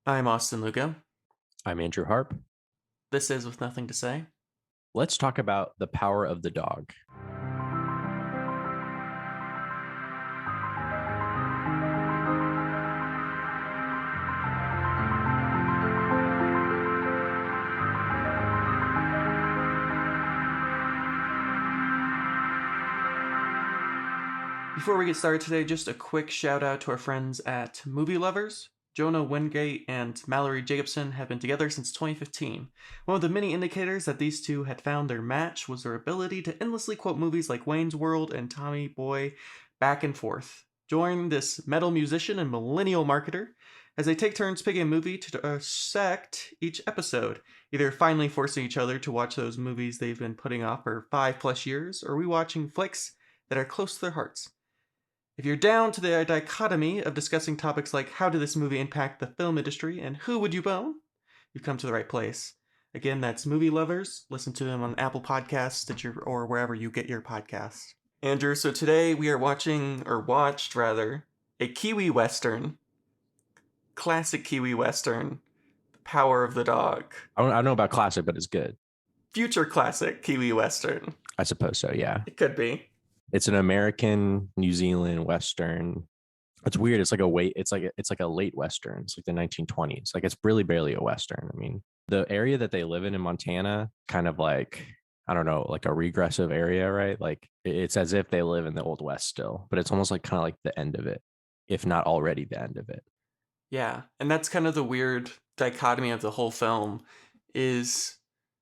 I'm Austin Lugo. I'm Andrew Harp. This is With Nothing to Say. Let's talk about The Power of the Dog. Before we get started today, just a quick shout out to our friends at Movie Lovers. Jonah Wingate and Mallory Jacobson have been together since 2015. One of the many indicators that these two had found their match was their ability to endlessly quote movies like Wayne's World and Tommy Boy back and forth. Join this metal musician and millennial marketer as they take turns picking a movie to dissect each episode, either finally forcing each other to watch those movies they've been putting off for 5+ years, or rewatching flicks that are close to their hearts. If you're down to the dichotomy of discussing topics like how did this movie impact the film industry and who would you bone, you've come to the right place. Again, that's Movie Lovers. Listen to them on Apple Podcasts, Stitcher, or wherever you get your podcasts. Andrew, so today we are watched rather, a Kiwi Western, classic Kiwi Western, The Power of the Dog. I don't know about classic, but it's good. Future classic Kiwi Western. I suppose so, yeah. It could be. It's an American, New Zealand Western. It's weird. It's like a late Western. It's like the 1920s. Like it's really barely a Western. I mean, the area that they live in Montana, kind of like, I don't know, like a regressive area, right? Like it's as if they live in the Old West still, but it's almost like kind of like the end of it, if not already the end of it. Yeah, and that's kind of the weird dichotomy of the whole film is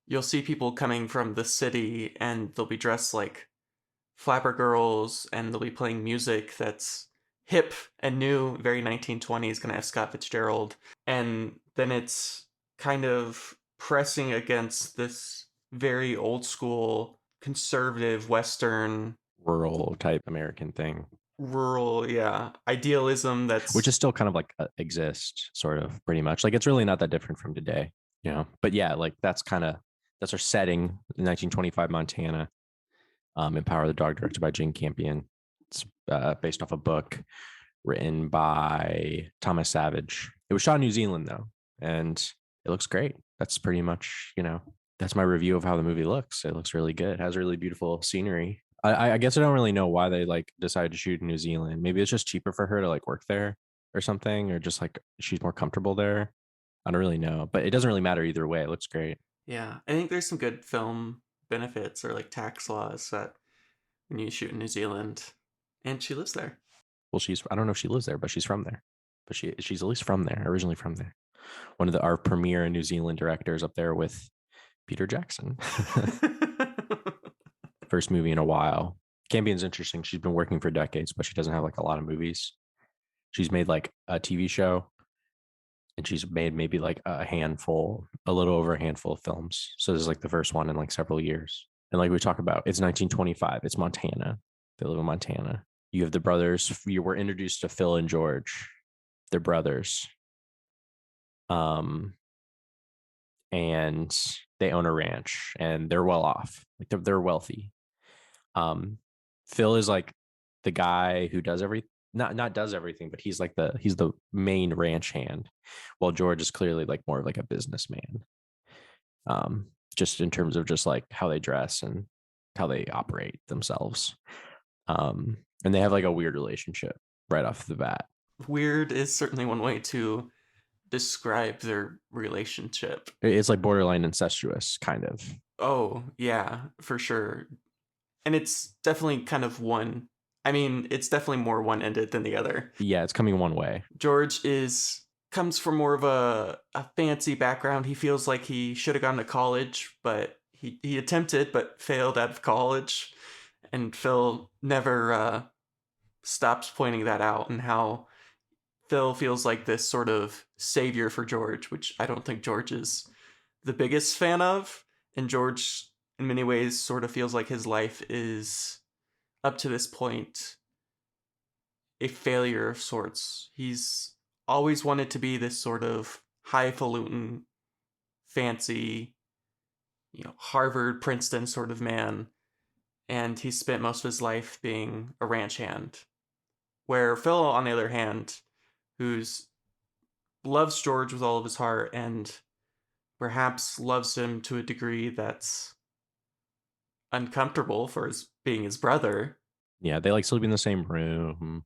you'll see people coming from the city and they'll be dressed like flapper girls and they'll be playing music that's hip and new, very 1920s, gonna have Scott Fitzgerald. And then it's kind of pressing against this very old school conservative Western Rural type American thing, rural, yeah, idealism which that's is still kind of like exists sort of pretty much. Like it's really not that different from today, you know. But yeah, like that's our setting, 1925 Montana. Empower the Dog, directed by Jane Campion. It's based off a book written by Thomas Savage. It was shot in New Zealand though, and it looks great. That's pretty much, that's my review of how the movie looks. It looks really good. It has really beautiful scenery. I guess I don't really know why they like decided to shoot in New Zealand. Maybe it's just cheaper for her to like work there or something, or just like she's more comfortable there. I don't really know, but it doesn't really matter either way. It looks great. yeah. I think there's some good film benefits or like tax laws that when you shoot in New Zealand, and she lives there. Well, I don't know if she lives there, but she's from there. But she's at least from there, originally from there. One of our premier New Zealand directors up there with Peter Jackson. First movie in a while. Campion's interesting. She's been working for decades, but she doesn't have like a lot of movies. She's made like a TV show, and she's made maybe like a little over a handful of films. So this is like the first one in like several years. And like we talk about, it's 1925. It's Montana. They live in Montana. You have the brothers. You were introduced to Phil and George. They're brothers. Um, and they own a ranch, and they're well off. Like they're wealthy. Um, Phil is like the guy who does everything. Not does everything, but he's the main ranch hand, while George is clearly like more of like a businessman. Just in terms of just like how they dress and how they operate themselves. And they have like a weird relationship right off the bat. Weird is certainly one way to describe their relationship. It's like borderline incestuous, kind of. Oh, yeah, for sure. And it's definitely kind of one. I mean, it's definitely more one ended than the other. Yeah, it's coming one way. George is comes from more of a fancy background. He feels like he should have gone to college, but he attempted but failed out of college. And Phil never stops pointing that out and how Phil feels like this sort of savior for George, which I don't think George is the biggest fan of. And George, in many ways, sort of feels like his life is, up to this point, a failure of sorts. He's always wanted to be this sort of highfalutin, fancy, Harvard, Princeton sort of man. And he spent most of his life being a ranch hand. Where Phil, on the other hand, who's loves George with all of his heart and perhaps loves him to a degree that's uncomfortable for his being his brother. Yeah, they like sleep in the same room.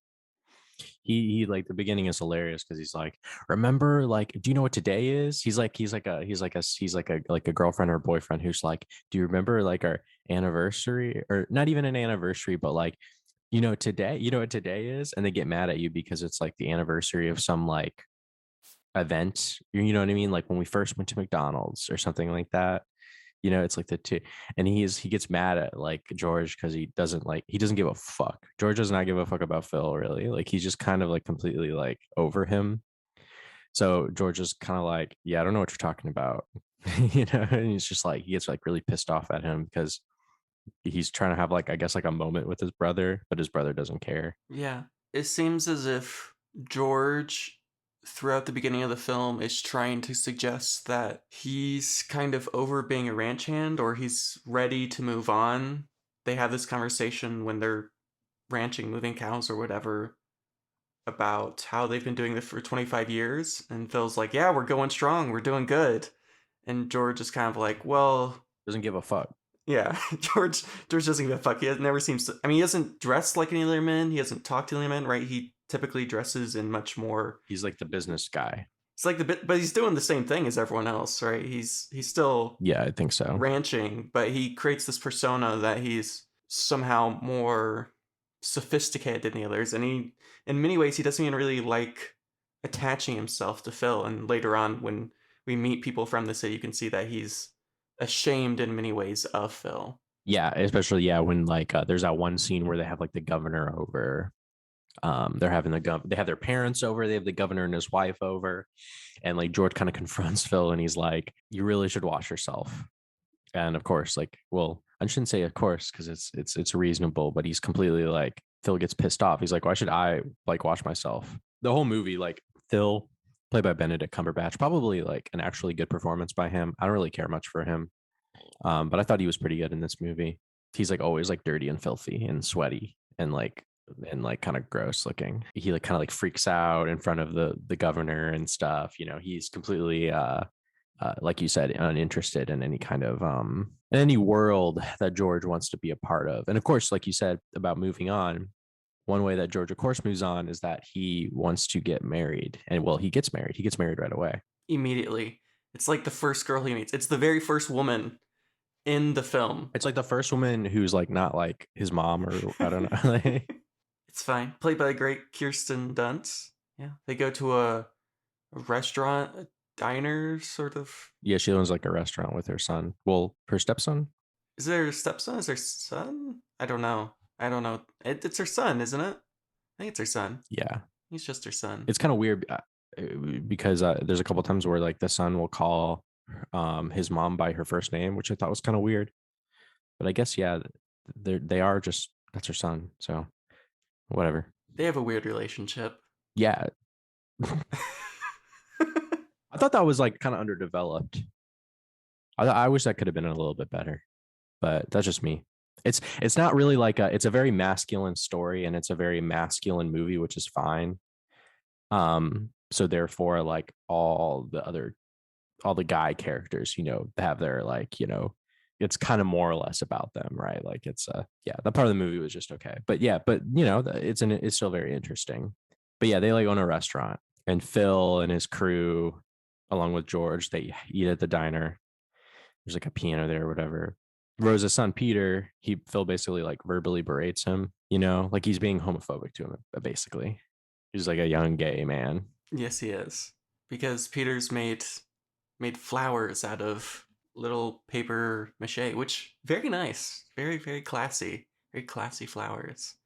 He like the beginning is hilarious because he's like, remember, like, do you know what today is? He's like a girlfriend or boyfriend who's like, do you remember like our anniversary, or not even an anniversary, but like, today, you know what today is? And they get mad at you because it's like the anniversary of some like event. You know what I mean? Like when we first went to McDonald's or something like that. It's like the two, and he gets mad at like George because he doesn't give a fuck. George does not give a fuck about Phil, really. Like he's just kind of like completely like over him. So George is kind of like, yeah, I don't know what you're talking about. And he's just like, he gets like really pissed off at him because he's trying to have like, I guess, like a moment with his brother, but his brother doesn't care. Yeah. It seems as if George, throughout the beginning of the film, is trying to suggest that he's kind of over being a ranch hand or he's ready to move on. They have this conversation when they're ranching, moving cows or whatever, about how they've been doing this for 25 years. And Phil's like, yeah, we're going strong. We're doing good. And George is kind of like, well, Doesn't give a fuck. yeah, George doesn't give a fuck. He never seems to. I mean, he doesn't dress like any other men. He doesn't talk to any men, right? He typically dresses in much more. He's like the business guy. It's like the bit, but he's doing the same thing as everyone else, right? He's still Yeah, I think so. ranching, but he creates this persona that he's somehow more sophisticated than the others, and in many ways, he doesn't even really like attaching himself to Phil. And later on, when we meet people from the city, you can see that he's ashamed in many ways of Phil. Yeah, especially yeah when like there's that one scene where they have like the governor over. They're having they have their parents over, they have the governor and his wife over, and like George kind of confronts Phil and he's like, you really should wash yourself. And of course, like, well, I shouldn't say of course because it's reasonable, but he's completely like, Phil gets pissed off. He's like, why should I like wash myself? The whole movie, like Phil, played by Benedict Cumberbatch, probably like an actually good performance by him. I don't really care much for him, but I thought he was pretty good in this movie. He's like always like dirty and filthy and sweaty and like kind of gross looking. He like kind of like freaks out in front of the governor and stuff. He's completely like you said, uninterested in any kind of in any world that George wants to be a part of. And of course, like you said about moving on, one way that George, of course, moves on is that he wants to get married. And well, he gets married. He gets married right away. Immediately. It's like the first girl he meets. It's the very first woman in the film. It's like the first woman who's like not like his mom, or I don't know. It's fine. Played by the great Kirsten Dunst. Yeah. They go to a restaurant, a diner, sort of. Yeah, she owns like a restaurant with her son. Well, her stepson. Is there a stepson? Is there son? I don't know. I don't know. It's her son, isn't it? I think it's her son. Yeah, He's just her son. it's kind of weird because there's a couple times where like the son will call his mom by her first name, which I thought was kind of weird. But I guess yeah, they are just that's her son. So whatever. They have a weird relationship. Yeah, I thought that was like kind of underdeveloped. I wish that could have been a little bit better, but that's just me. It's not really like it's a very masculine story and it's a very masculine movie, which is fine. So therefore, like all the guy characters, have their like, it's kind of more or less about them, right? Like it's yeah, that part of the movie was just okay. But yeah, but it's still very interesting. But yeah, they like own a restaurant and Phil and his crew, along with George, they eat at the diner. There's like a piano there or whatever. Rosa's son Peter, Phil basically like verbally berates him, like he's being homophobic to him, basically. He's like a young gay man. Yes, he is. Because Peter's made flowers out of little paper mache, which very nice, very very classy flowers.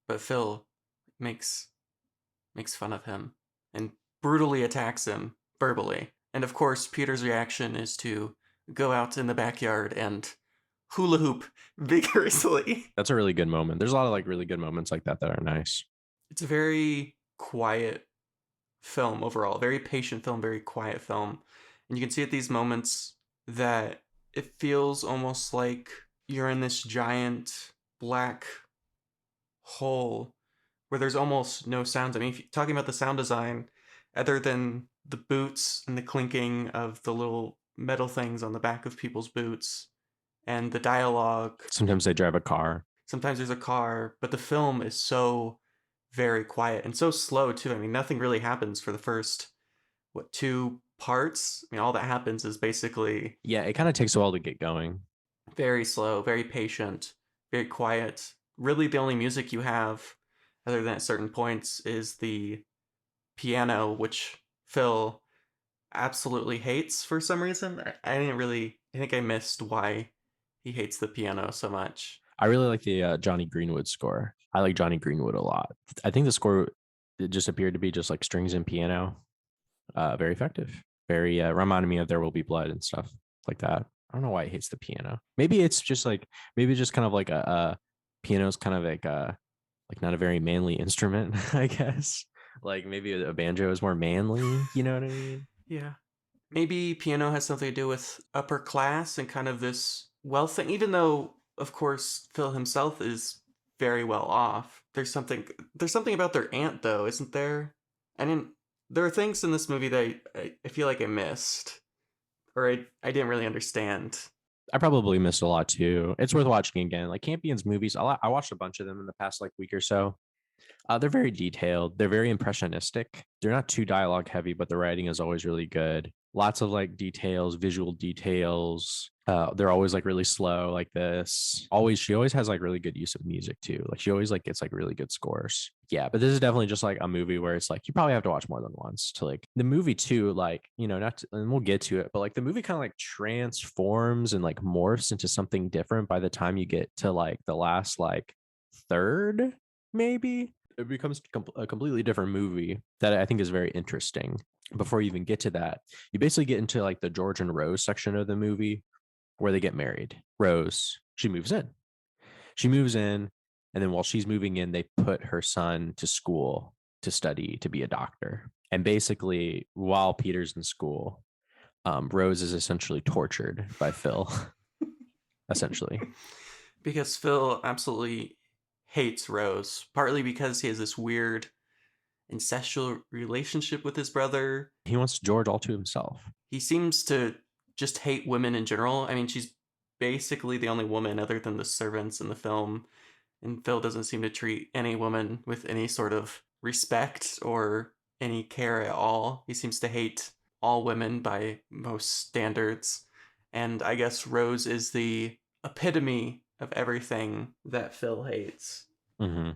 But Phil makes makes fun of him and brutally attacks him verbally. And of course, Peter's reaction is to go out in the backyard and hula hoop vigorously. That's a really good moment. There's a lot of like really good moments like that are nice. It's a very quiet film overall, very patient film, very quiet film. And you can see at these moments that it feels almost like you're in this giant black hole where there's almost no sounds. I mean, if you're talking about the sound design, other than the boots and the clinking of the little metal things on the back of people's boots and the dialogue. Sometimes they drive a car. Sometimes there's a car, but the film is so very quiet and so slow too. I mean, nothing really happens for the first, what, two parts? I mean, all that happens is basically Yeah, it kind of takes a while to get going. very slow, very patient, very quiet. Really, the only music you have, other than at certain points, is the piano, which Phil absolutely hates for some reason. I didn't really. I think I missed why he hates the piano so much. I really like the Johnny Greenwood score. I like Johnny Greenwood a lot. I think the score, it just appeared to be just like strings and piano. Very effective. Very reminded me of There Will Be Blood and stuff like that. I don't know why he hates the piano. Maybe it's just like maybe just kind of like a piano's kind of like not a very manly instrument, I guess. Like maybe a banjo is more manly. You know what I mean? Yeah. Maybe piano has something to do with upper class and kind of this wealth thing, even though, of course, Phil himself is very well off. There's something about their aunt though, isn't there? I didn't there are things in this movie that I feel like I missed. Or I didn't really understand. I probably missed a lot too. It's worth watching again. Like Campion's movies, I watched a bunch of them in the past like week or so. They're very detailed. They're very impressionistic. They're not too dialogue heavy, but the writing is always really good. Lots of like details, visual details. They're always like really slow, like this. She always has like really good use of music too. Like she always like gets like really good scores. Yeah, but this is definitely just like a movie where it's like you probably have to watch more than once to like the movie too. Like not to, and we'll get to it, but like the movie kind of like transforms and like morphs into something different by the time you get to like the last like third, maybe it becomes a completely different movie that I think is very interesting. Before you even get to that, you basically get into like the George and Rose section of the movie where they get married. Rose, she moves in. And then while she's moving in, they put her son to school to study to be a doctor. And basically, while Peter's in school, Rose is essentially tortured by Phil, essentially. Because Phil absolutely hates Rose, partly because he has this weird incestual relationship with his brother. He wants George all to himself. He seems to just hate women in general. I mean, she's basically the only woman other than the servants in the film, and Phil doesn't seem to treat any woman with any sort of respect or any care at all. He seems to hate all women by most standards. And I guess Rose is the epitome of everything that Phil hates. Mm-hmm.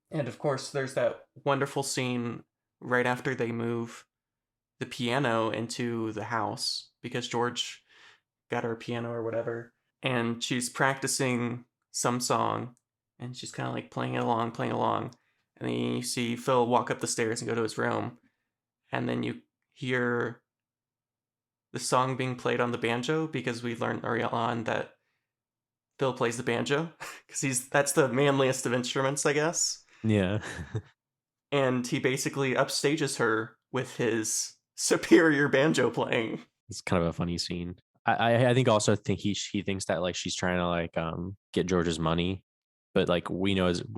And of course, there's that wonderful scene right after they move the piano into the house because George got her a piano or whatever. And she's practicing some song and she's kind of like playing along. And then you see Phil walk up the stairs and go to his room. And then you hear the song being played on the banjo because we learned early on that Phil plays the banjo because that's the manliest of instruments, I guess. Yeah. And he basically upstages her with his superior banjo playing. It's kind of a funny scene. I think also think he thinks that like she's trying to like get George's money, but like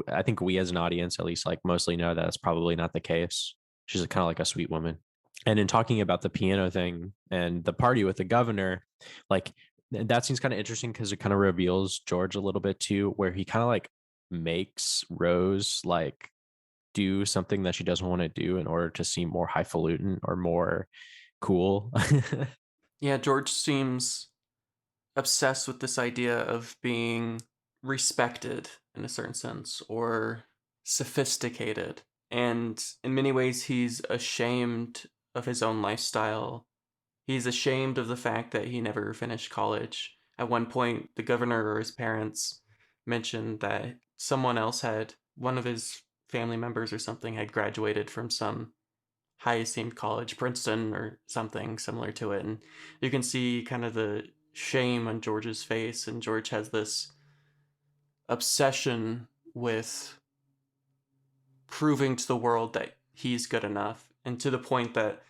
I think we as an audience at least like mostly know that that's probably not the case. She's kind of like a sweet woman. And in talking about the piano thing and the party with the governor, like that seems kind of interesting because it kind of reveals George a little bit too, where he kind of like makes Rose like do something that she doesn't want to do in order to seem more highfalutin or more cool. Yeah, George seems obsessed with this idea of being respected in a certain sense or sophisticated. And in many ways, he's ashamed of his own lifestyle. He's ashamed of the fact that he never finished college. At one point, the governor or his parents mentioned that one of his family members or something, had graduated from some high esteemed college, Princeton or something similar to it. And you can see kind of the shame on George's face. And George has this obsession with proving to the world that he's good enough. And to the point that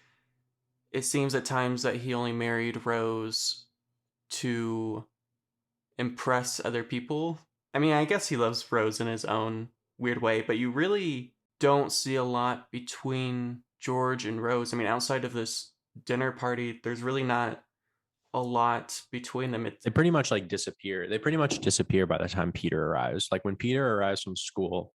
it seems at times that he only married Rose to impress other people. I mean, I guess he loves Rose in his own weird way, but you really don't see a lot between George and Rose. I mean, outside of this dinner party, there's really not a lot between them. They pretty much like disappear. They pretty much disappear by the time Peter arrives. Like when Peter arrives from school,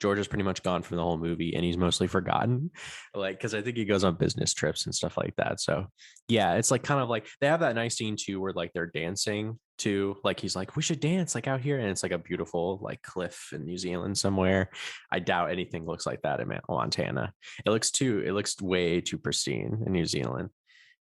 George is pretty much gone from the whole movie and he's mostly forgotten. Like, because I think he goes on business trips and stuff like that. So yeah, it's like kind of like they have that nice scene too where like they're dancing too. Like he's like, we should dance like out here. And it's like a beautiful like cliff in New Zealand somewhere. I doubt anything looks like that in Montana. It looks way too pristine in New Zealand.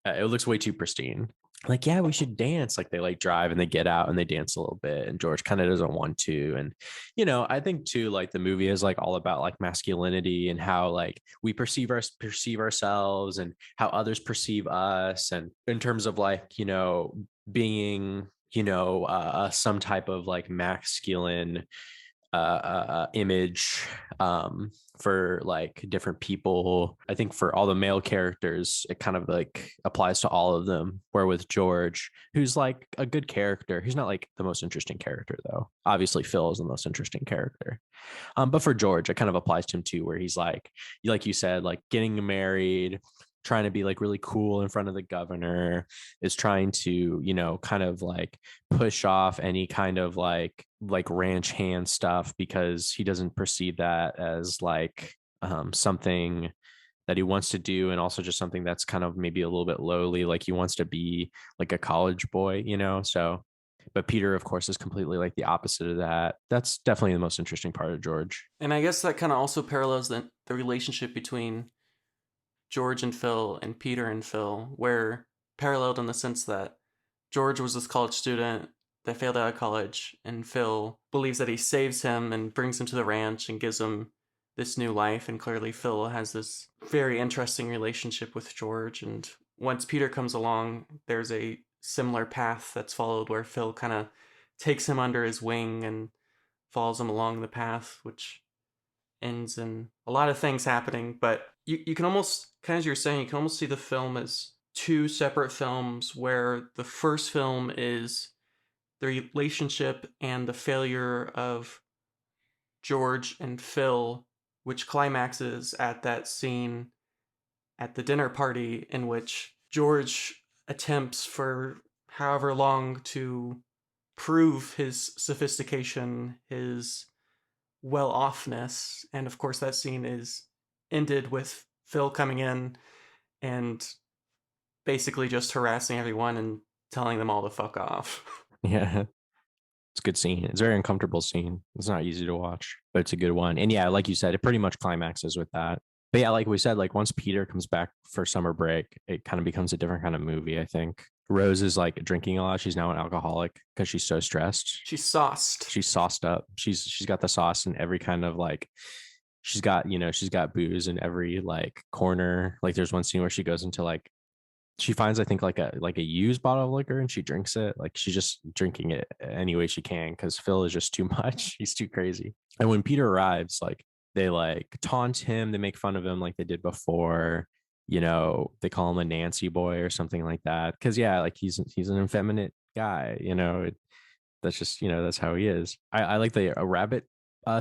It looks way too pristine. Like, yeah, we should dance. Like they like drive and they get out and they dance a little bit. And George kind of doesn't want to. And, you know, I think too, like the movie is like all about like masculinity and how like we perceive ourselves and how others perceive us. And in terms of like, you know, being, you know, some type of like masculine image for like different people. I think for all the male characters, it kind of like applies to all of them. Where with George, who's like a good character, he's not like the most interesting character though. Obviously, Phil is the most interesting character. But for George, it kind of applies to him too, where he's like you said, like getting married, trying to be like really cool in front of the governor, is trying to, you know, kind of like push off any kind of like ranch hand stuff because he doesn't perceive that as like something that he wants to do, and also just something that's kind of maybe a little bit lowly. Like he wants to be like a college boy, you know. So but Peter, of course, is completely like the opposite of that. That's definitely the most interesting part of George. And I guess that kind of also parallels the relationship between George and Phil and Peter and Phil, where paralleled in the sense that George was this college student that failed out of college, and Phil believes that he saves him and brings him to the ranch and gives him this new life. And clearly, Phil has this very interesting relationship with George. And once Peter comes along, there's a similar path that's followed where Phil kind of takes him under his wing and follows him along the path, which ends in a lot of things happening. But you can almost, kind of as you're saying, you can almost see the film as two separate films, where the first film is the relationship and the failure of George and Phil, which climaxes at that scene at the dinner party in which George attempts for however long to prove his sophistication, his well offness. And of course, that scene is ended with Phil coming in and basically just harassing everyone and telling them all to fuck off. Yeah. It's a good scene. It's a very uncomfortable scene. It's not easy to watch, but it's a good one. And yeah, like you said, it pretty much climaxes with that. But yeah, like we said, like once Peter comes back for summer break, it kind of becomes a different kind of movie, I think. Rose is like drinking a lot. She's now an alcoholic because she's so stressed. She's sauced. She's sauced up. She's got the sauce in every kind of like she's got, you know, she's got booze in every like corner. Like there's one scene where she goes into like she finds I think like a used bottle of liquor and she drinks it. Like she's just drinking it any way she can because Phil is just too much. He's too crazy. And when Peter arrives, like they like taunt him, they make fun of him like they did before. You know, they call him a Nancy boy or something like that. Cause yeah, like he's an effeminate guy, you know. That's just, you know, that's how he is. I like the a rabbit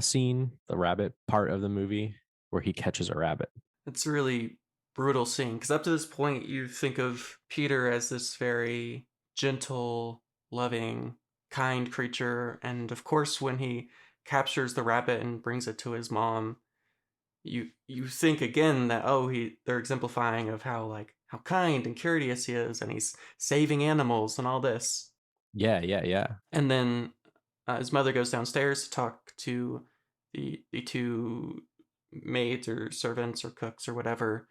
scene, the rabbit part of the movie where he catches a rabbit. It's a really brutal scene because up to this point, you think of Peter as this very gentle, loving, kind creature. And of course, when he captures the rabbit and brings it to his mom, you think again that, oh, they're exemplifying of how like how kind and courteous he is, and he's saving animals and all this. Yeah, yeah, yeah. And then his mother goes downstairs to talk to the two maids or servants or cooks or whatever,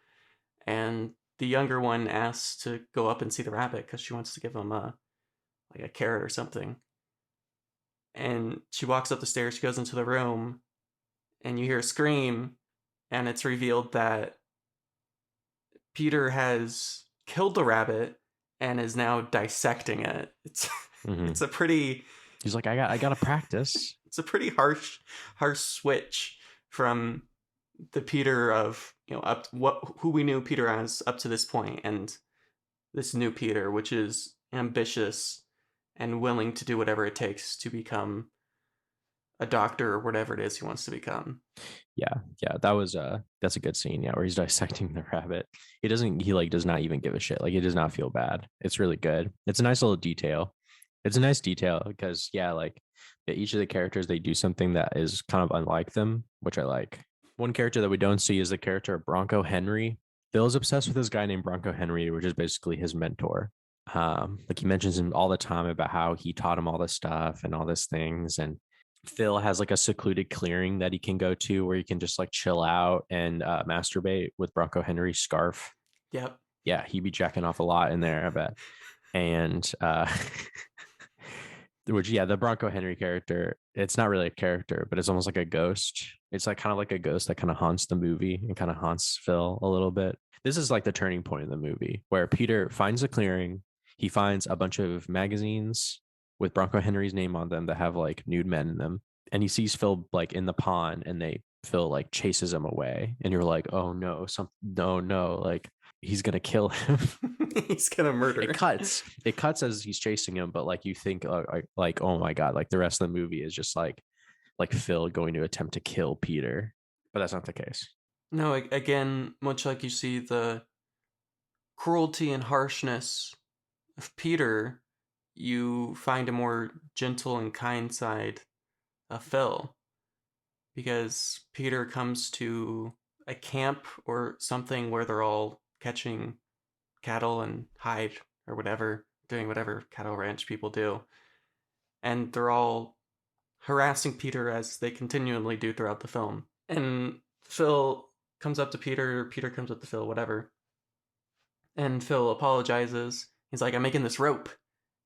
and the younger one asks to go up and see the rabbit because she wants to give him a carrot or something. And she walks up the stairs, she goes into the room, and you hear a scream, and it's revealed that Peter has killed the rabbit and is now dissecting it. It's it's a pretty He's like, I gotta practice. It's a pretty harsh switch from the Peter of, you know, up who we knew Peter as up to this point, and this new Peter, which is ambitious and willing to do whatever it takes to become a doctor or whatever it is he wants to become. Yeah, that's a good scene, yeah, where he's dissecting the rabbit. He like does not even give a shit. Like he does not feel bad. It's really good. It's a nice little detail. It's a nice detail because yeah, like each of the characters they do something that is kind of unlike them, which I like. One character that we don't see is the character of Bronco Henry. Phil's obsessed with this guy named Bronco Henry, which is basically his mentor. Like he mentions him all the time about how he taught him all this stuff and all these things. And Phil has like a secluded clearing that he can go to where he can just like chill out and masturbate with Bronco Henry's scarf. Yep. Yeah, he'd be jacking off a lot in there, I bet. And which yeah, the Bronco Henry character, it's not really a character, but it's almost like a ghost. It's like kind of like a ghost that kind of haunts the movie and kind of haunts Phil a little bit. This is like the turning point in the movie where Peter finds a clearing. He finds a bunch of magazines with Bronco Henry's name on them that have like nude men in them. And he sees Phil like in the pond and Phil like chases him away. And you're like, oh no, no, like he's gonna kill him. He's gonna murder. It cuts as he's chasing him, but like you think like oh my god, like the rest of the movie is just like Phil going to attempt to kill Peter, but that's not the case. No, again, much like you see the cruelty and harshness of Peter, you find a more gentle and kind side of Phil, because Peter comes to a camp or something where they're all catching cattle and hide or whatever, doing whatever cattle ranch people do. And they're all harassing Peter as they continually do throughout the film. And Phil comes up to Peter, Peter comes up to Phil, whatever. And Phil apologizes. He's like, I'm making this rope.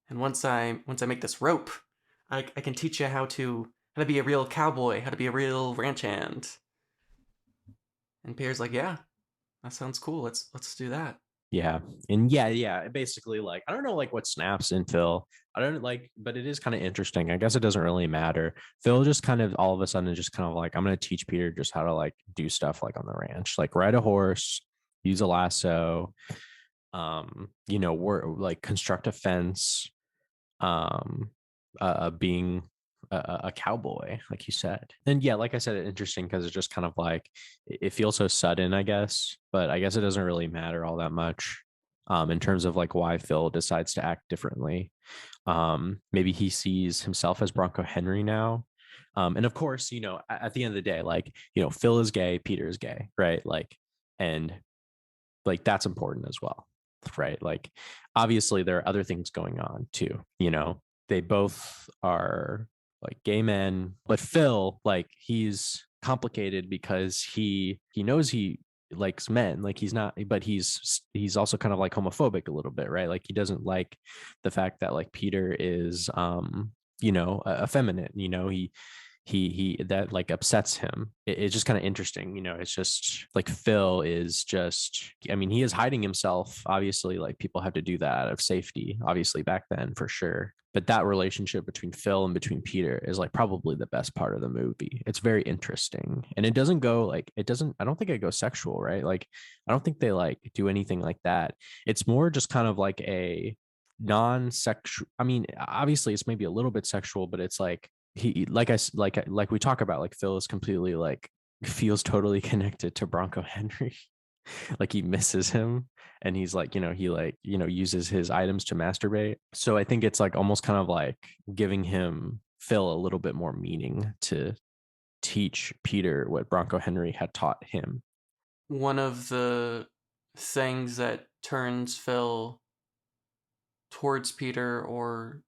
And once I make this rope, I can teach you how to be a real cowboy, how to be a real ranch hand. And Peter's like, yeah, that sounds cool. Let's do that. Yeah. And yeah, basically like I don't know like what snaps in Phil. I don't like, but it is kind of interesting. I guess it doesn't really matter. Phil just kind of all of a sudden just kind of like I'm gonna teach Peter just how to like do stuff like on the ranch, like ride a horse, use a lasso, work like construct a fence, um being a cowboy, like you said. And yeah, like I said, it's interesting because it's just kind of like it feels so sudden, I guess, but I guess it doesn't really matter all that much in terms of like why Phil decides to act differently. Maybe he sees himself as Bronco Henry now. And of course, at the end of the day, like, Phil is gay, Peter is gay, right? Like, and like that's important as well, right? Like, obviously, there are other things going on too, they both are like gay men, but Phil, like he's complicated because he knows he likes men, like he's not, but he's also kind of like homophobic a little bit, right? Like he doesn't like the fact that like Peter is effeminate, he that like upsets him. It's just kind of interesting, it's just like Phil is just, I mean, he is hiding himself, obviously, like people have to do that out of safety, obviously back then for sure, but that relationship between Phil and between Peter is like probably the best part of the movie. It's very interesting, and it doesn't go like, I don't think it goes sexual, right? Like I don't think they like do anything like that. It's more just kind of like a non-sexual, I mean, obviously it's maybe a little bit sexual, but it's like he like we talk about, like Phil is completely like feels totally connected to Bronco Henry. Like he misses him, and he's like, he like, uses his items to masturbate. So I think it's like almost kind of like giving him Phil a little bit more meaning to teach Peter what Bronco Henry had taught him. One of the things that turns Phil towards Peter or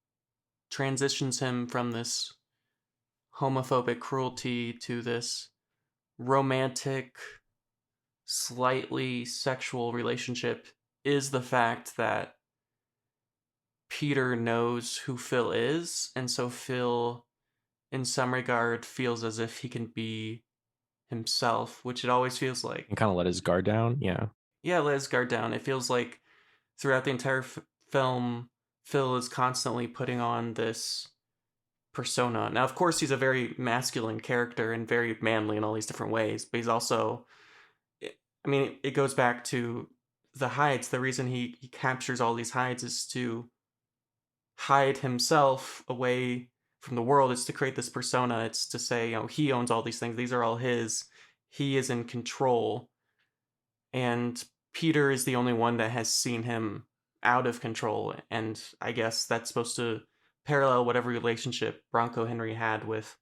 transitions him from this homophobic cruelty to this romantic, slightly sexual relationship is the fact that Peter knows who Phil is, and so Phil, in some regard, feels as if he can be himself, which it always feels like. And kind of let his guard down. Yeah. Yeah, let his guard down. It feels like throughout the entire film, Phil is constantly putting on this persona. Now, of course, he's a very masculine character and very manly in all these different ways, but he's also, I mean, it goes back to the hides. The reason he captures all these hides is to hide himself away from the world. It's to create this persona. It's to say, he owns all these things. These are all his. He is in control. And Peter is the only one that has seen him out of control. And I guess that's supposed to parallel whatever relationship Bronco Henry had with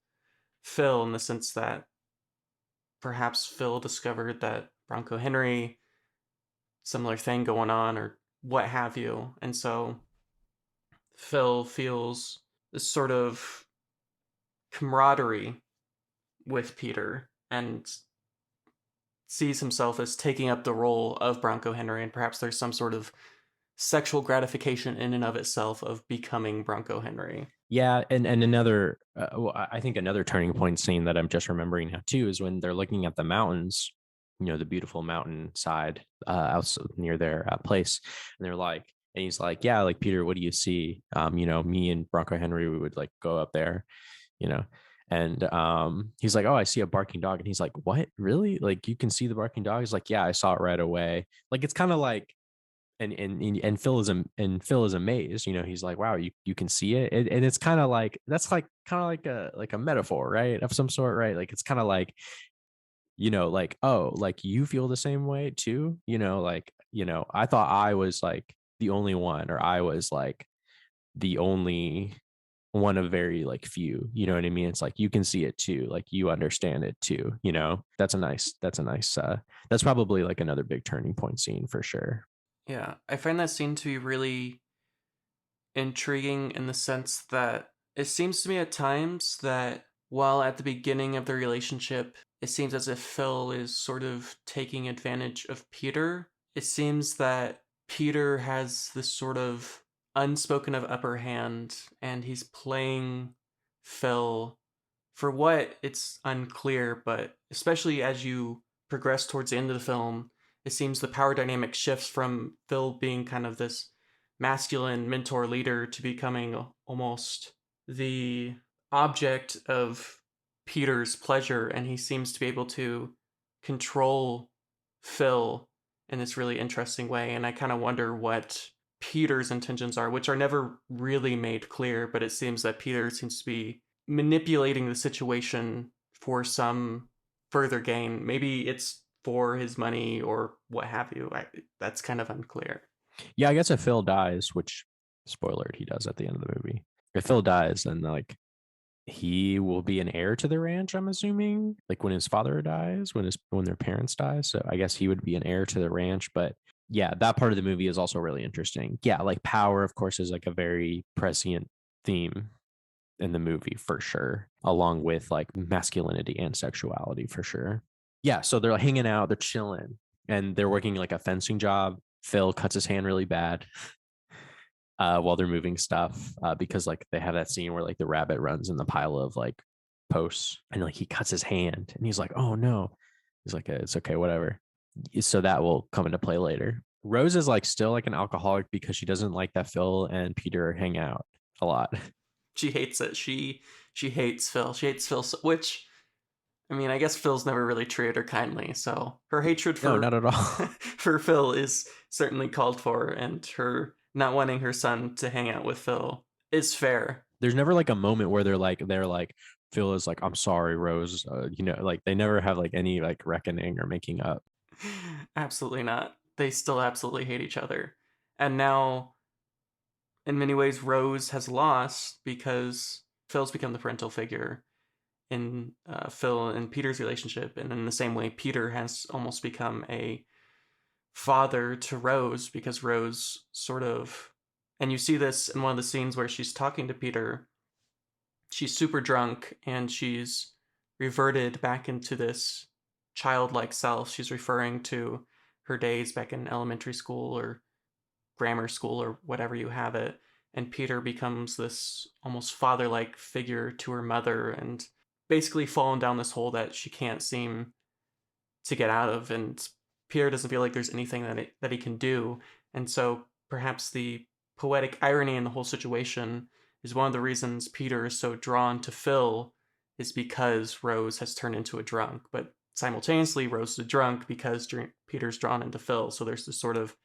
Phil, in the sense that perhaps Phil discovered that Bronco Henry, similar thing going on, or what have you. And so Phil feels this sort of camaraderie with Peter and sees himself as taking up the role of Bronco Henry, and perhaps there's some sort of sexual gratification in and of itself of becoming Bronco Henry. Yeah, and another, I think another turning point scene that I'm just remembering now too is when they're looking at the mountains, the beautiful mountain side out near their place, and they're like, and he's like, yeah, like Peter, what do you see? Me and Bronco Henry, we would like go up there, and he's like, oh, I see a barking dog, and he's like, what, really? Like you can see the barking dog? He's like, yeah, I saw it right away. Like it's kind of like. And Phil is amazed. He's like, wow, you can see it, and it's kind of like that's like kind of like a metaphor, right, of some sort, right? Like it's kind of like, like, oh, like you feel the same way too, like, I thought I was like the only one, or I was like the only one of very like few, you know what I mean? It's like you can see it too, like you understand it too, that's a nice that's probably like another big turning point scene for sure. Yeah, I find that scene to be really intriguing in the sense that it seems to me at times that while at the beginning of the relationship, it seems as if Phil is sort of taking advantage of Peter, it seems that Peter has this sort of unspoken of upper hand, and he's playing Phil for what it's unclear, but especially as you progress towards the end of the film, it seems the power dynamic shifts from Phil being kind of this masculine mentor leader to becoming almost the object of Peter's pleasure, and he seems to be able to control Phil in this really interesting way. And I kind of wonder what Peter's intentions are, which are never really made clear, but it seems that Peter seems to be manipulating the situation for some further gain. Maybe it's for his money or what have you. That's kind of unclear. Yeah, I guess if Phil dies, which spoiler, he does at the end of the movie. If Phil dies, then like he will be an heir to the ranch, I'm assuming. Like when his father dies, when their parents die. So I guess he would be an heir to the ranch. But yeah, that part of the movie is also really interesting. Yeah, like power, of course, is like a very prescient theme in the movie for sure, along with like masculinity and sexuality for sure. Yeah, so they're like hanging out, they're chilling, and they're working like a fencing job. Phil cuts his hand really bad while they're moving stuff because like they have that scene where like the rabbit runs in the pile of like posts, and like he cuts his hand, and he's like, oh no. He's like, it's okay, whatever. So that will come into play later. Rose is like still like an alcoholic because she doesn't like that Phil and Peter hang out a lot. She hates it. She hates Phil. She hates Phil, which, I mean, I guess Phil's never really treated her kindly, so her hatred for No, not at all. for Phil is certainly called for, and her not wanting her son to hang out with Phil is fair. There's never like a moment where they're like Phil is like, I'm sorry, Rose. Like they never have like any like reckoning or making up. Absolutely not. They still absolutely hate each other. And now, in many ways, Rose has lost because Phil's become the parental figure in Phil and Peter's relationship. And in the same way, Peter has almost become a father to Rose because Rose sort of. And you see this in one of the scenes where she's talking to Peter. She's super drunk and she's reverted back into this childlike self. She's referring to her days back in elementary school or grammar school or whatever you have it. And Peter becomes this almost father-like figure to her mother and basically fallen down this hole that she can't seem to get out of. And Peter doesn't feel like there's anything that he can do. And so perhaps the poetic irony in the whole situation is one of the reasons Peter is so drawn to Phil is because Rose has turned into a drunk. But simultaneously, Rose is a drunk because Peter's drawn into Phil. So there's this sort of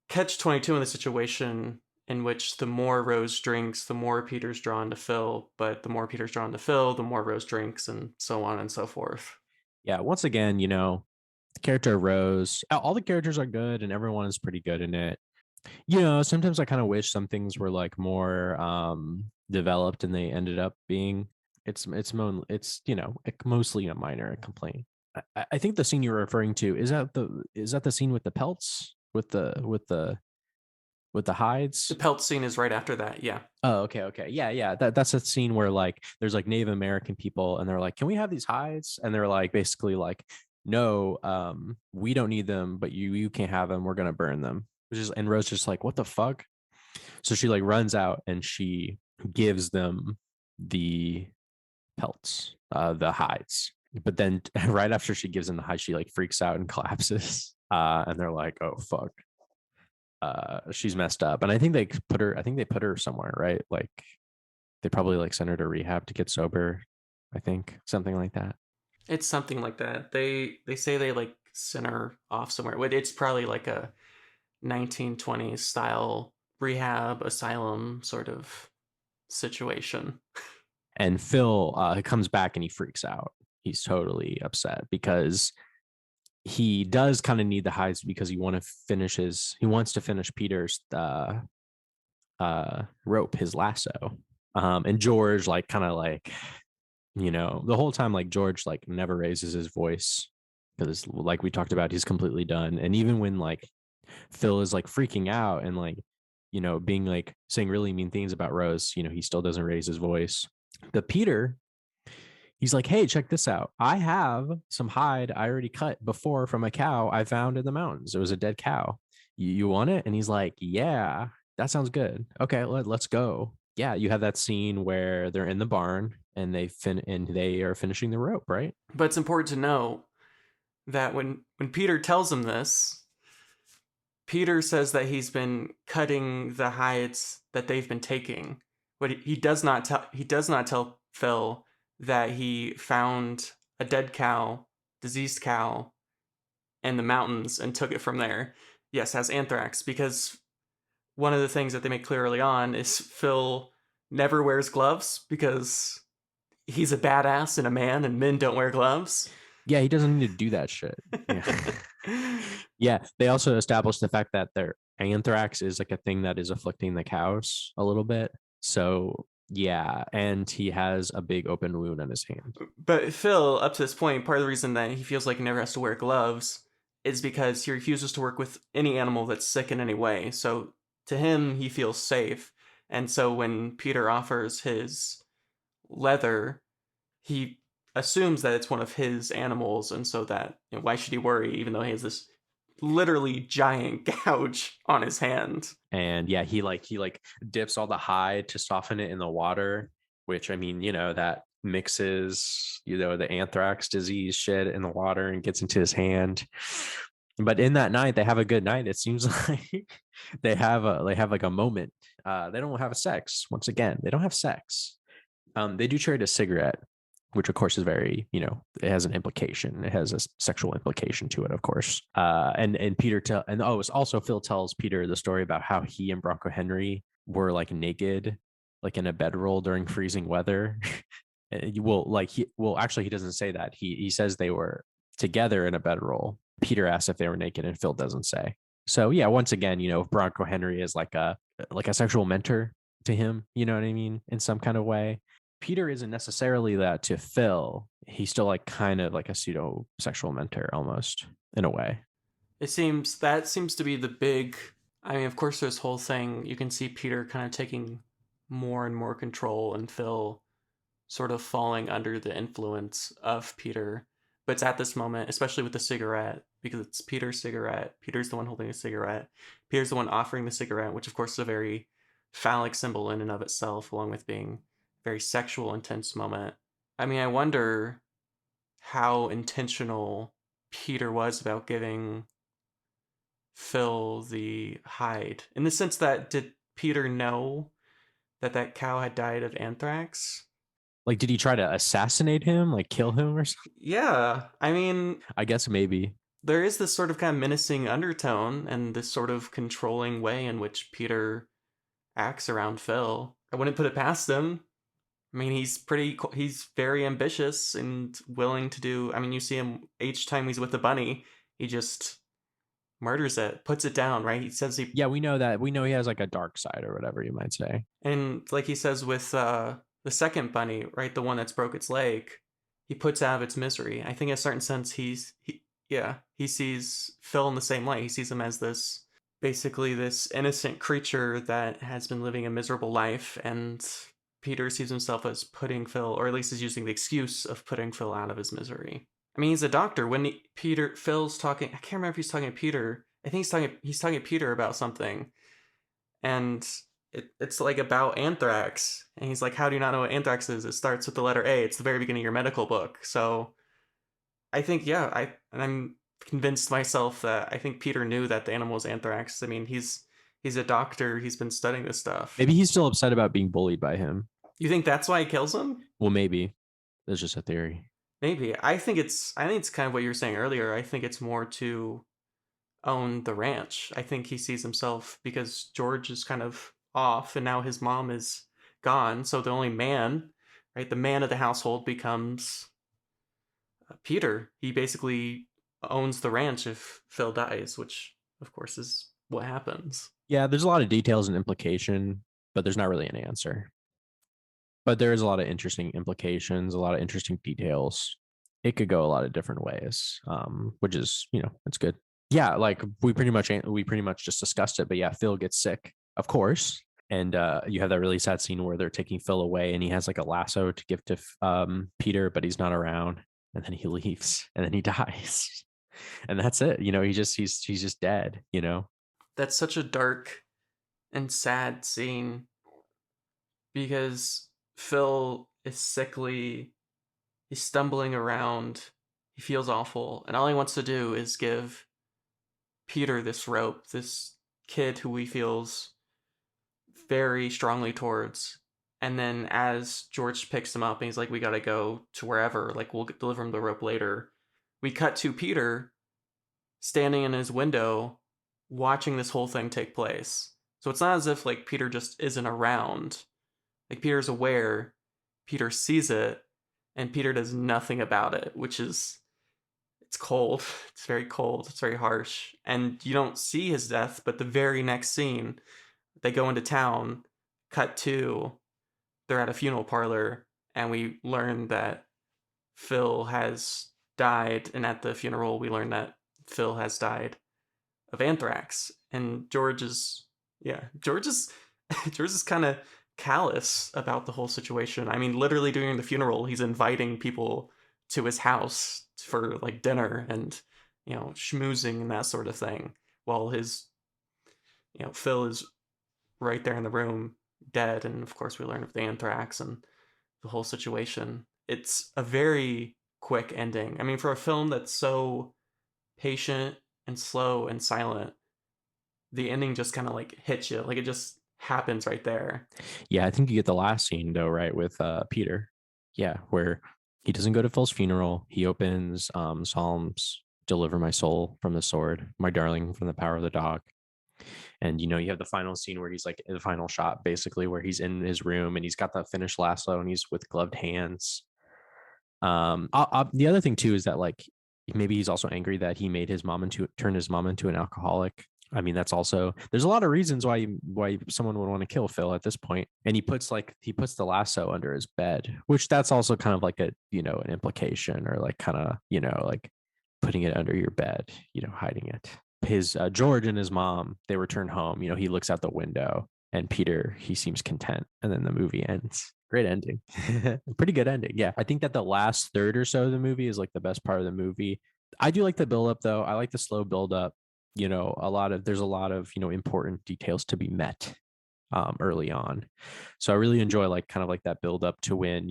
catch-22 in the situation, in which the more Rose drinks, the more Peter's drawn to Phil, but the more Peter's drawn to Phil, the more Rose drinks, and so on and so forth. Yeah, once again, the character of Rose, all the characters are good and everyone is pretty good in it. Sometimes I kind of wish some things were like more developed and they ended up being it's mostly a minor complaint. I think the scene you're referring to is that the scene with the pelts with the The hides. pelt scene is right after that, yeah. Oh, okay. Yeah. That's a scene where like there's like Native American people and they're like, "Can we have these hides?" And they're like basically like, "No, we don't need them, but you can't have them. We're gonna burn them." And Rose just like, "What the fuck?" So she like runs out and she gives them the pelts, the hides. But then right after she gives them the hides, she like freaks out and collapses. And they're like, "Oh fuck." She's messed up. And I think they put her somewhere, right? Like they probably like sent her to rehab to get sober. I think something like that. It's something like that. They say they like send her off somewhere. It's probably like a 1920s style rehab asylum sort of situation. And Phil comes back and he freaks out. He's totally upset because he does kind of need the hides because he wants to finish Peter's rope, his lasso. And George like kind of like the whole time like George like never raises his voice because like we talked about he's completely done. And even when like Phil is like freaking out and like being like saying really mean things about Rose, he still doesn't raise his voice. But Peter, he's like, "Hey, check this out. I have some hide I already cut before from a cow I found in the mountains. It was a dead cow. You want it?" And he's like, "Yeah, that sounds good. Okay, let's go." Yeah, you have that scene where they're in the barn and they are finishing the rope, right? But it's important to know that when Peter tells him this, Peter says that he's been cutting the hides that they've been taking. But he does not tell Phil that he found a dead cow, diseased cow in the mountains and took it from there. Yes, has anthrax, because one of the things that they make clear early on is Phil never wears gloves because he's a badass and a man, and men don't wear gloves. Yeah, he doesn't need to do that shit. Yeah. Yeah, they also established the fact that their anthrax is like a thing that is afflicting the cows a little bit. So yeah, and he has a big open wound on his hand. But Phil, up to this point, part of the reason that he feels like he never has to wear gloves is because he refuses to work with any animal that's sick in any way. So to him, he feels safe. And so when Peter offers his leather, he assumes that it's one of his animals, and so that why should he worry, even though he has this literally giant gouge on his hand. And yeah, he dips all the hide to soften it in the water, which I mean, that mixes, the anthrax disease shit in the water and gets into his hand. But in that night, they have a good night. It seems like they have like a moment. They don't have sex. Once again, they don't have sex. They do trade a cigarette, which of course is very, it has an implication. It has a sexual implication to it, of course. And Peter it's also Phil tells Peter the story about how he and Bronco Henry were like naked, like in a bedroll during freezing weather. Actually, he doesn't say that. He says they were together in a bedroll. Peter asks if they were naked, and Phil doesn't say. So yeah, once again, Bronco Henry is like a sexual mentor to him. You know what I mean? In some kind of way. Peter isn't necessarily that to Phil. He's still like kind of like a pseudo sexual mentor almost in a way. That seems to be the big. I mean, of course, this whole thing, you can see Peter kind of taking more and more control, and Phil sort of falling under the influence of Peter. But it's at this moment, especially with the cigarette, because it's Peter's cigarette. Peter's the one holding the cigarette. Peter's the one offering the cigarette, which of course is a very phallic symbol in and of itself, along with being a very sexual, intense moment. I mean, I wonder how intentional Peter was about giving Phil the hide. In the sense that, did Peter know that that cow had died of anthrax? Like, did he try to assassinate him, like kill him or something? Yeah, I mean, I guess maybe. there is this sort of kind of menacing undertone and this sort of controlling way in which Peter acts around Phil. I wouldn't put it past him. I mean, he's very ambitious and willing to do. I mean, you see him each time he's with the bunny, he just murders it, puts it down, right? He says he, Yeah, we know that. We know he has like a dark side or whatever you might say. and like he says with the second bunny, right, the one that's broke its leg, he puts out of its misery. I think in a certain sense, yeah, he sees Phil in the same light. He sees him as this basically this innocent creature that has been living a miserable life, and Peter sees himself as putting Phil, or at least is using the excuse of putting Phil out of his misery. I mean, he's a doctor. When Phil's talking, I can't remember if he's talking to Peter. I think he's talking to Peter about something, and it's like about anthrax. And he's like, "How do you not know what anthrax is? It starts with the letter A. It's the very beginning of your medical book." So I think, yeah, I'm convinced myself that I think Peter knew that the animal was anthrax. I mean, he's a doctor. He's been studying this stuff. Maybe he's still upset about being bullied by him. You think that's why he kills him? Well, maybe. That's just a theory. Maybe. I think it's kind of what you were saying earlier. I think it's more to own the ranch. I think he sees himself because George is kind of off and now his mom is gone. So the only man, right, the man of the household becomes Peter. He basically owns the ranch if Phil dies, which of course is what happens. Yeah, there's a lot of details and implication, but there's not really an answer. But there is a lot of interesting implications, a lot of interesting details. It could go a lot of different ways, which is, it's good. Yeah, like we pretty much just discussed it. But yeah, Phil gets sick, of course, and you have that really sad scene where they're taking Phil away, and he has like a lasso to give to Peter, but he's not around, and then he leaves, and then he dies, and that's it. He's just dead. That's such a dark and sad scene because Phil is sickly, he's stumbling around, he feels awful, and all he wants to do is give Peter this rope, this kid who he feels very strongly towards. And then as George picks him up and he's like, "We gotta go to wherever, like we'll deliver him the rope later," we cut to Peter standing in his window watching this whole thing take place. So it's not as if like Peter just isn't around. Like Peter's aware, Peter sees it, and Peter does nothing about it, which is it's cold. It's very cold. It's very harsh. And you don't see his death, but the very next scene, they go into town, cut to, they're at a funeral parlor, and we learn that Phil has died. And at the funeral, we learn that Phil has died of anthrax. And George is George is kind of callous about the whole situation. I mean, literally during the funeral, he's inviting people to his house for like dinner and schmoozing and that sort of thing, while his Phil is right there in the room dead. And of course we learn of the anthrax and the whole situation. It's a very quick ending. I mean, for a film that's so patient and slow and silent, the ending just kind of like hits you, like it just happens right there. Yeah, I think you get the last scene though, right, with Peter. Yeah, where he doesn't go to Phil's funeral. He opens Psalms, "Deliver my soul from the sword, my darling from the power of the dog." And you have the final scene where he's like the final shot, basically, where he's in his room and he's got that finished lasso and he's with gloved hands. The other thing too is that like maybe he's also angry that he made turn his mom into an alcoholic. I mean, that's also, there's a lot of reasons why someone would want to kill Phil at this point. And he puts the lasso under his bed, which that's also kind of like an implication, or like kind of, like putting it under your bed, hiding it. His George and his mom, they return home, he looks out the window, and Peter, he seems content. And then the movie ends. Great ending. Pretty good ending. Yeah. I think that the last third or so of the movie is like the best part of the movie. I do like the build up though. I like the slow build up. There's a lot of important details to be met early on. So I really enjoy like kind of like that build up to when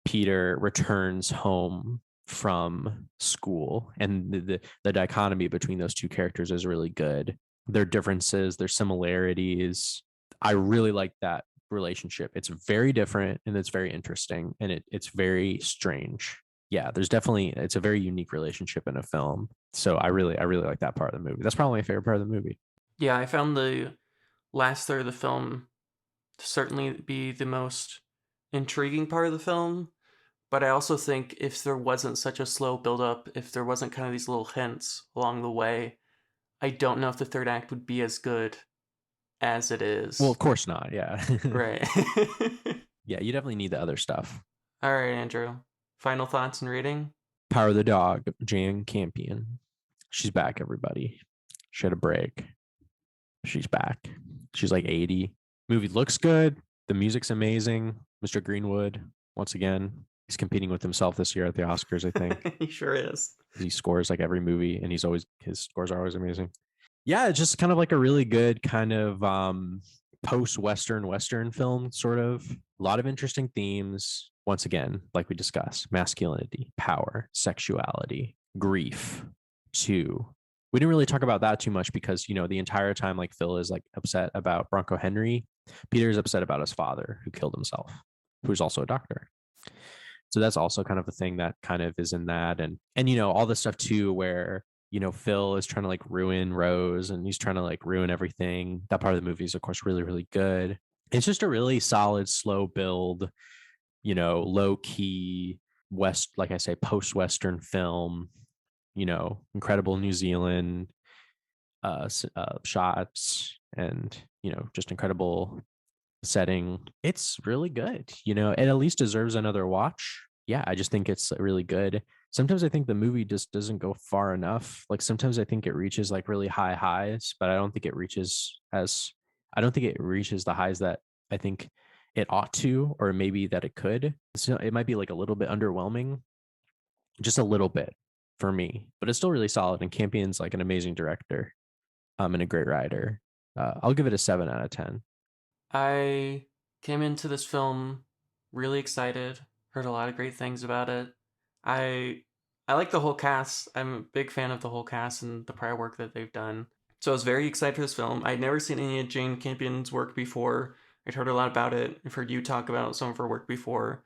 Peter returns home from school, and the dichotomy between those two characters is really good. Their differences, their similarities. I really like that relationship. It's very different and it's very interesting, and it's very strange. Yeah, it's a very unique relationship in a film. So I really like that part of the movie. That's probably my favorite part of the movie. Yeah, I found the last third of the film to certainly be the most intriguing part of the film. But I also think if there wasn't such a slow build up, if there wasn't kind of these little hints along the way, I don't know if the third act would be as good as it Well, is. of course not. Yeah. Right. Yeah, you definitely need the other stuff. All right, Andrew. Final thoughts and rating? Power of the Dog, Jane Campion. She's back, everybody. She had a break. She's back. She's like 80. Movie looks good. The music's amazing. Mr. Greenwood, once again, he's competing with himself this year at the Oscars, I think. He sure is. He scores like every movie, and his scores are always amazing. Yeah, it's just kind of like a really good kind of post-Western film, sort of. A lot of interesting themes. Once again, like we discussed, masculinity, power, sexuality, grief. Too. We didn't really talk about that too much because, the entire time, like, Phil is like upset about Bronco Henry. Peter is upset about his father who killed himself, who's also a doctor. So that's also kind of a thing that kind of is in that. And all the stuff too, where, Phil is trying to like ruin Rose and he's trying to like ruin everything. That part of the movie is, of course, really, really good. It's just a really solid, slow build, low key like I say, post-Western film, incredible New Zealand shots and, just incredible setting. It's really good. It at least deserves another watch. Yeah, I just think it's really good. Sometimes I think the movie just doesn't go far enough. Like sometimes I think it reaches like really high highs, but I don't think it reaches the highs that I think it ought to, or maybe that it could. So it might be like a little bit underwhelming, just a little bit for me, but it's still really solid. And Campion's like an amazing director, and a great writer. I'll give it a 7 out of 10. I came into this film really excited, heard a lot of great things about it. I I like the whole cast. I'm a big fan of the whole cast and the prior work that they've done. So I was very excited for this film. I'd never seen any of Jane Campion's work before. I'd heard a lot about it. I've heard you talk about some of her work before.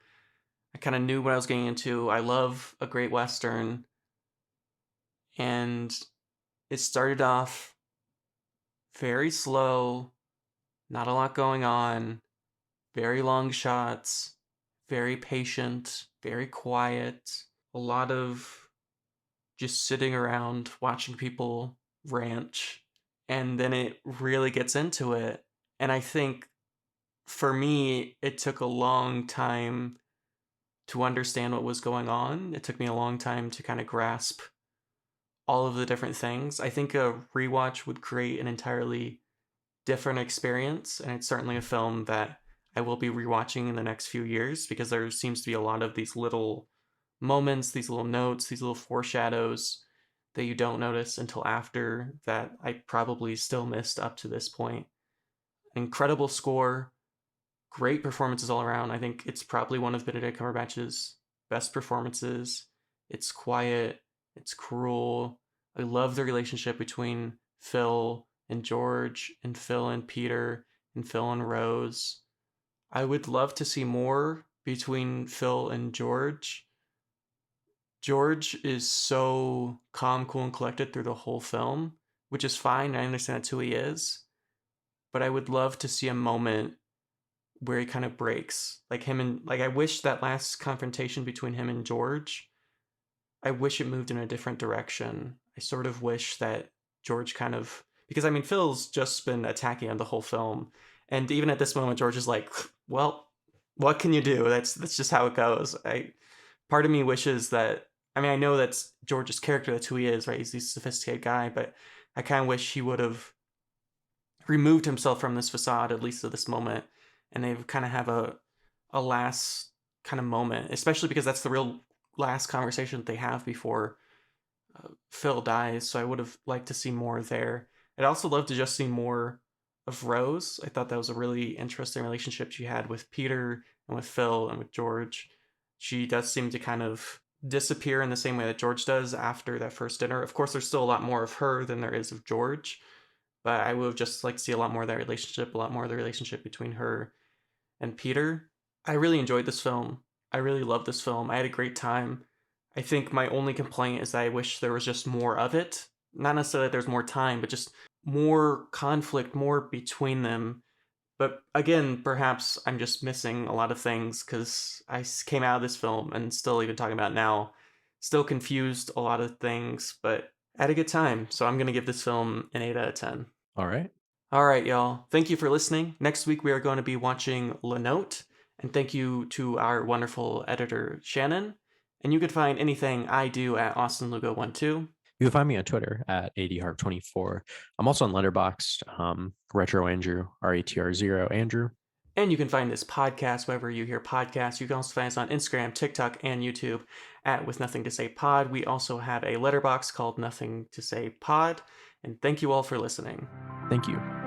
I kind of knew what I was getting into. I love a great Western. And it started off very slow, not a lot going on, very long shots, very patient, very quiet, a lot of just sitting around watching people ranch. And then it really gets into it. And I think for me, it took a long time to understand what was going on. It took me a long time to kind of grasp all of the different things. I think a rewatch would create an entirely different experience, and it's certainly a film that I will be rewatching in the next few years because there seems to be a lot of these little moments, these little notes, these little foreshadows that you don't notice until after that I probably still missed up to this point. Incredible score, great performances all around. I think it's probably one of Benedict Cumberbatch's best performances. It's quiet, it's cruel. I love the relationship between Phil and George, and Phil and Peter, and Phil and Rose. I would love to see more between Phil and George. George is so calm, cool, and collected through the whole film, which is fine. I understand that's who he is. But I would love to see a moment where he kind of breaks. Like him and like I wish that last confrontation between him and George, I wish it moved in a different direction. I sort of wish that George kind of because I mean Phil's just been attacking on the whole film. And even at this moment George is like, well, what can you do? That's just how it goes. I part of me wishes that I mean I know that's George's character, that's who he is, right? He's this sophisticated guy, but I kind of wish he would have removed himself from this facade at least at this moment, and they kind of have a last kind of moment, especially because that's the real last conversation that they have before Phil dies. So I would have liked to see more there. I'd also love to just see more of Rose. I thought that was a really interesting relationship she had with Peter and with Phil and with George. She does seem to kind of disappear in the same way that George does after that first dinner. Of course, there's still a lot more of her than there is of George, but I would have just liked to see a lot more of that relationship, a lot more of the relationship between her and Peter. I really enjoyed this film. I really loved this film. I had a great time. I think my only complaint is that I wish there was just more of it. Not necessarily that there's more time, but just more conflict, more between them. But again, perhaps I'm just missing a lot of things because came out of this film and still even talking about it now, still confused a lot of things, but had a good time. So I'm going to give this film an 8 out of 10. All right. All right, y'all. Thank you for listening. Next week, we are going to be watching La Note. And thank you to our wonderful editor, Shannon. And you can find anything I do at AustinLugo12. You can find me on Twitter at ADHarp24. I'm also on Letterboxd, Retro Andrew, RATR0 Andrew. And you can find this podcast wherever you hear podcasts. You can also find us on Instagram, TikTok, and YouTube at With Nothing to Say Pod. We also have a letterbox called Nothing to Say Pod. And thank you all for listening. Thank you.